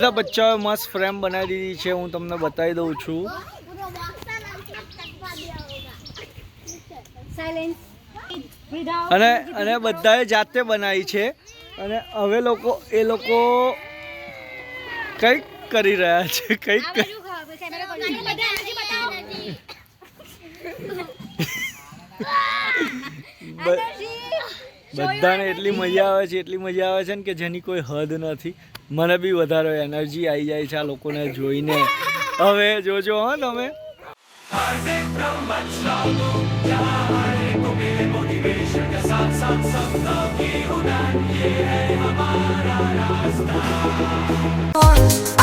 બધા બચ્ચાઓએ મસ્ત ફ્રેમ બનાવી દીધી છે, હું તમને બતાવી દઉં છું। અને બધાએ જાતે બનાવી છે અને હવે એ લોકો કંઈક કરી રહ્યા છે, કંઈક બધાને એટલી મજા આવે છે ને કે જેની કોઈ હદ નથી। મને બી વધારે એનર્જી આવી જાય છે આ લોકોને જોઈને। હવે જોજો હો તમે।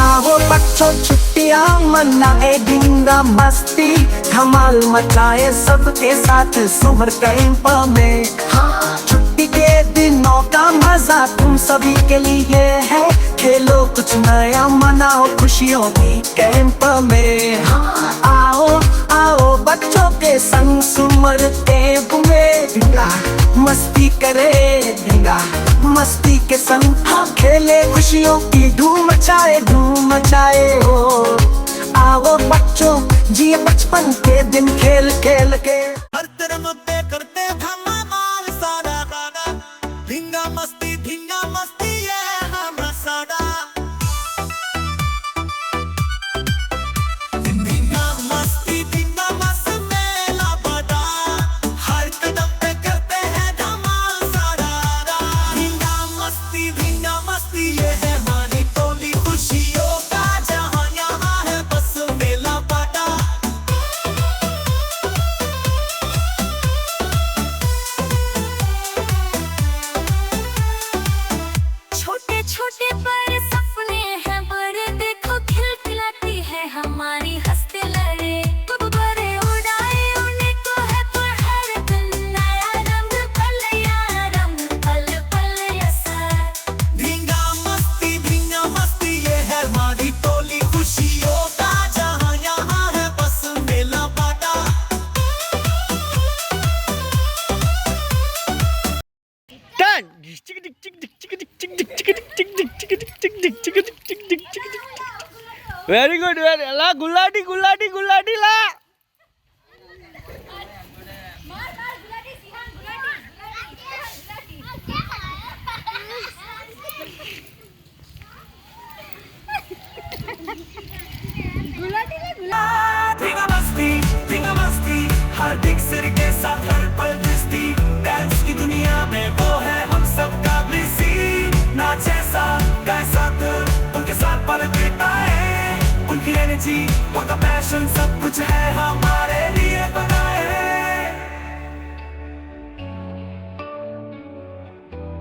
आओ बच्चों छुट्टियां मनाए बिंगा मस्ती धमाल मचाए सबके साथ समर कैंप में। छुट्टी के दिनों का मजा तुम सभी के लिए है, खेलो कुछ नया मनाओ खुशियों की कैंप में। आओ आओ बच्चों के संग समर कैंप में मस्ती करे मस्ती के संग खेले खुशियों की धूम मचाए हो। आओ बच्चों जिए बचपन के दिन खेल खेल के। हर तरफ पे करते धमाल सारा गाना धिंगा मस्ती ये हमारा सारा। धिंगा मस्ती मेला बड़ा हर कदम पे करते हैं धमाल सारा। धिंगा मस्ती ये है हमारी टोली खुशियों का जहां यहाँ है बस मेला बड़ा। छोटे छोटे पर सपने हैं बड़े देखो खिलखिलाती है हमारी हंसते लहरें बड़े उड़ाए उन्हें को है पर हर दिन नया रंग पल असर। धिंगा मस्ती ये है हमारी टोली खुशियों का जहां यहाँ है बस मेला बड़ा। વેરી ગુડ લા ગુલાટી લા। धिंगा मस्ती हर दिख सिर के साथ हर पल दिसती डांस की दुनिया में वो है हम सबका ब्लिसी। नाचे साथ गाए साथ उनके साथ पल बिताए उनकी एनर्जी उनका पैशन सब कुछ है हमारे लिए बनाए।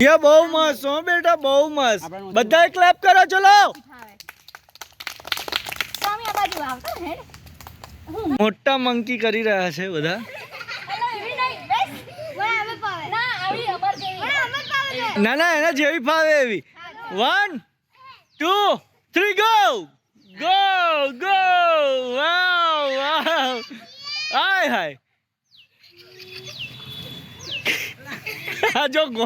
ये बहु मस्त हो बेटा, बहु मस्त। बधाए क्लैप करो चलो। મોટા મંકી કરી રહ્યા છે બધા। ના એના જેવી ફાવે એવી। 1 2 3 ગો ગો ગો વાવ હાય આ જો ગો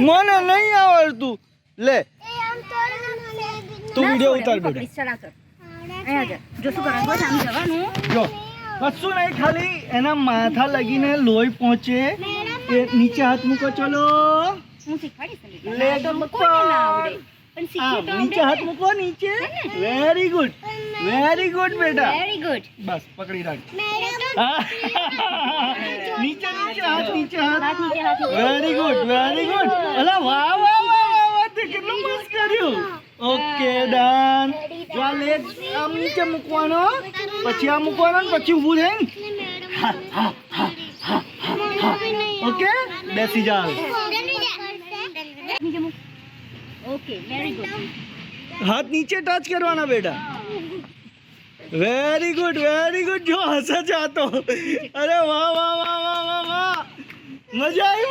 મને નહીં આવડતું લે તું વિડિયો ઉતાર બેટા। જો કશું નહીં ખાલી એના માથા લગીને લોહી પહોંચે એ નીચે હાથ મૂકો ચલો નીચે હાથ મૂકો નીચે। વેરી ગુડ બેટા બસ પકડી રાખ નીચે હાથ વેરી ગુડ અલા વાહ તે કેટલું મસ્ત કર્યું। ઓકે ડન જો આ લેગ આમ નીચે મૂકવાનો પછી આ મૂકવાનો ને પછી ઊભું થઈને ઓકે બેસી જાવ। ઓકે વેરી ગુડ हाथ नीचे टच करवाना बेटा। वेरी गुड जो हंसा चाहतो। अरे वाह वाह वाह वाह वाह वाह मजा आई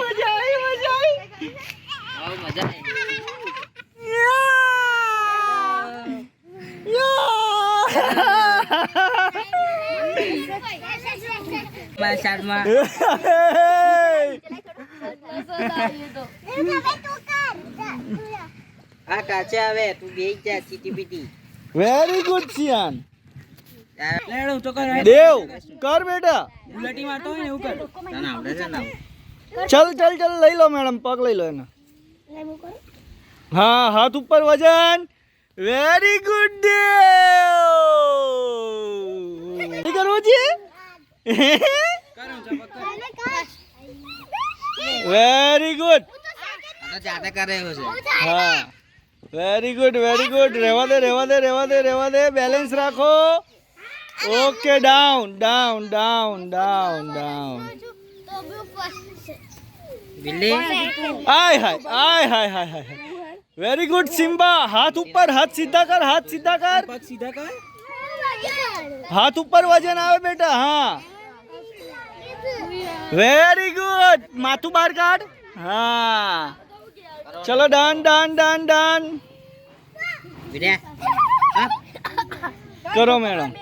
આ કાચા આવે તું બેહી જા Chitti PT very good cyan. લેડો તો કર દેવ કર બેટા. ઉલટી મારતો હોય ને એવું કર તને આવડે છે ને ચલ ચલ ચલ લઈ લો મેડમ, પગ લઈ લો એના. હા હાથ ઉપર વજન. વેરી ગુડ દેવ. શું કરવું છે? Very good. આ તો જાતે કરે એવું છે હા વેરી ગુડ વેરી ગુડ. રહેવા દે રહેવા દે રહેવા દે રહેવા દે. બેલેન્સ રાખો. Okay down down down down down. બિલ્લી આય હાય આય હાય હાય હાય. Very good Simba. હાથ ઉપર, હાથ સીધા કર, હાથ સીધા કર. પગ સીધા કર હાથ ઉપર વજન આવે બેટા. હા વેરી ગુડ. માથું બહાર કાઢ. હા ચલો ડન ડન ડન ડન. વિડિયા કરો મેડમ.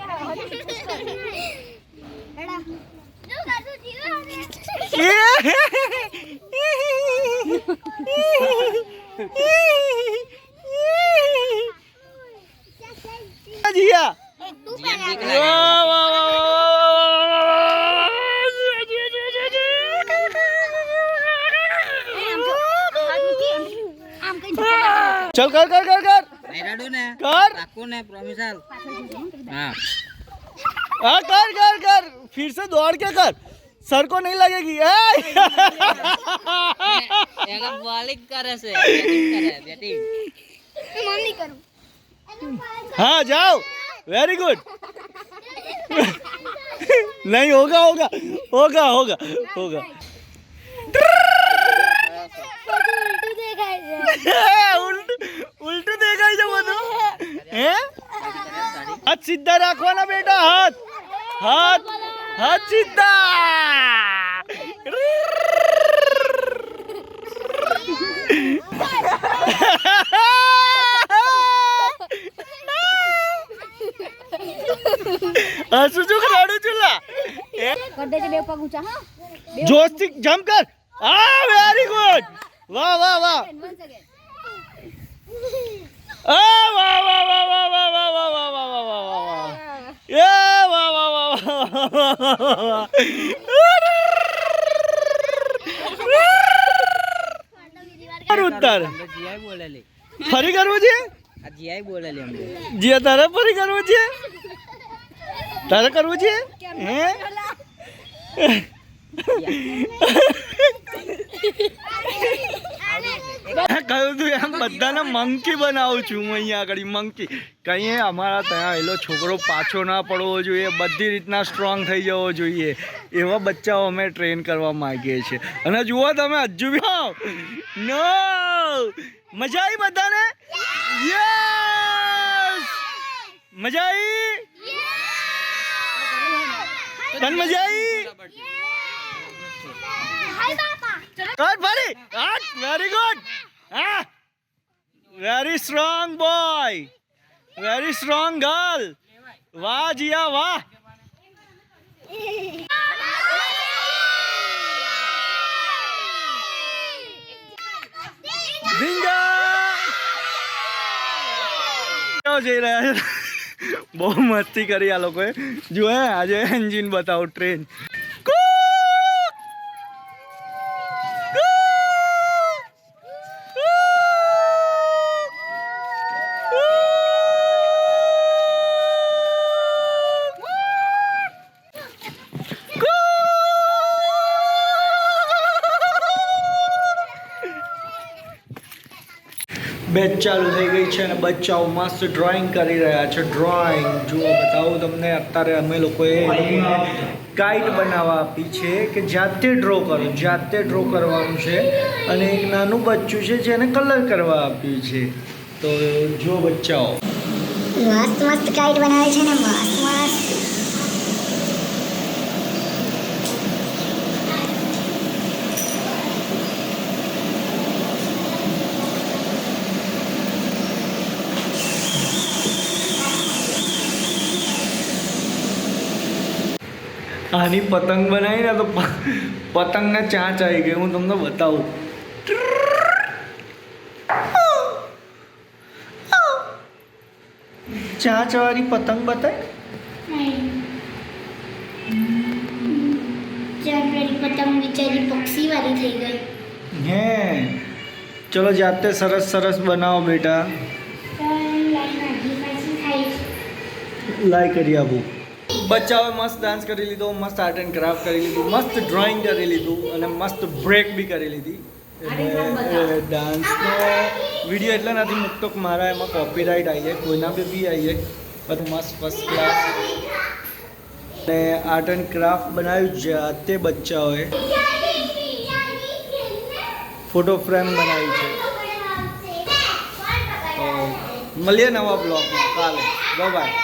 જીયા વાહ વાહ વાહ चल कर कर कर कर નહીં રડું ને कर રાખું ને પ્રોમિસ હાલ હા हाँ कर कर कर. फिर से दौड़ के कर. सर को नहीं लगेगी. એનો બોલિંગ કરે છે બેટિંગ કરે બેટિંગ हाँ जाओ. Very good. नहीं होगा होगा होगा होगा होगा. उल्टू देखाय છે બધું. હે હાથ સીધા રાખવાના બેટા. હાથ હાથ હાથ સીધા. હસું છું કે રડું છું લા? कर दे બે પગ ઊંચા હા જોશથી જમ્પ કર. હા વેરી ગુડ. વાહ વાહ વાહ. આ વાહ વાહ વાહ વાહ વાહ વાહ વાહ વાહ વાહ વાહ વાહ વાહ વાહ. એ વાહ વાહ વાહ વાહ. ઉત્તર જીઆઈ બોલેલી ફરી કરવું છે. આ જીઆઈ બોલેલી અમને જીયા તારે ફરી કરવું છે. તારે કરવું છે હે. કહ્યું તું એમ બધાને મંકી બનાવું છું હું અહીંયા આગળ. મંકી કહીએ અમારા ત્યાં એલો છોકરો પાછો ના પડવો જોઈએ, બધી રીતના સ્ટ્રોંગ થઈ જવો જોઈએ, એવા બચ્ચાઓ અમે ટ્રેન કરવા માંગીએ છીએ. અને જુઓ તમે હજુ બી નો મજા આવી બધાને. યસ મજા આવી. તને મજા આવી. કર ફરી. Very good. હા very strong boy, very strong girl. વાહ જીયા વાહ. જઈ રહ્યા છે. બહુ મસ્તી કરી આ લોકોએ. જો હે આજે એન્જિન બતાવો ટ્રેન. બેચ ચાલુ થઈ ગઈ છે અને બચ્ચાઓ મસ્ત ડ્રોઈંગ કરી રહ્યા છે. ડ્રોઈંગ જુઓ બતાવું તમને. અત્યારે અમે લોકોએ કાઇટ બનાવવા આપી છે કે જાતે ડ્રો કરો, જાતે ડ્રો કરવાનું છે. અને એક નાનું બચ્ચું છે જેને કલર કરવા આપ્યું છે. તો જો બચ્ચાઓ મસ્ત મસ્ત કાઇટ બનાવે છે ને મસ્ત મસ્ત. આની પતંગ બનાવી ને તો પતંગને ચાંચ આવી ગઈ. હું તમને બતાવું. ચાંચ વાળી પતંગ બતાય. પતંગ બિચારી પક્ષી વાળી થઈ ગઈ. હે ચલો જાતે સરસ સરસ બનાવો બેટા. લાઈ કરી આપું. બચ્ચાઓએ મસ્ત ડાન્સ કરી લીધો, મસ્ત આર્ટ એન્ડ ક્રાફ્ટ કરી લીધું, મસ્ત ડ્રોઈંગ કરી લીધું અને મસ્ત બ્રેક બી કરી લીધી. ડાન્સનો વિડીયો એટલે નથી મૂકતો કે મારા એમાં કોપીરાઇટ આવી જાય, કોઈના બી આવી જાય. બધું મસ્ત ફર્સ્ટ ક્લાસ અને આર્ટ એન્ડ ક્રાફ્ટ બનાવ્યું જાતે બચ્ચાઓએ. ફોટો ફ્રેમ બનાવી છે. મળીએ નવા બ્લોગમાં કાલે. બાય.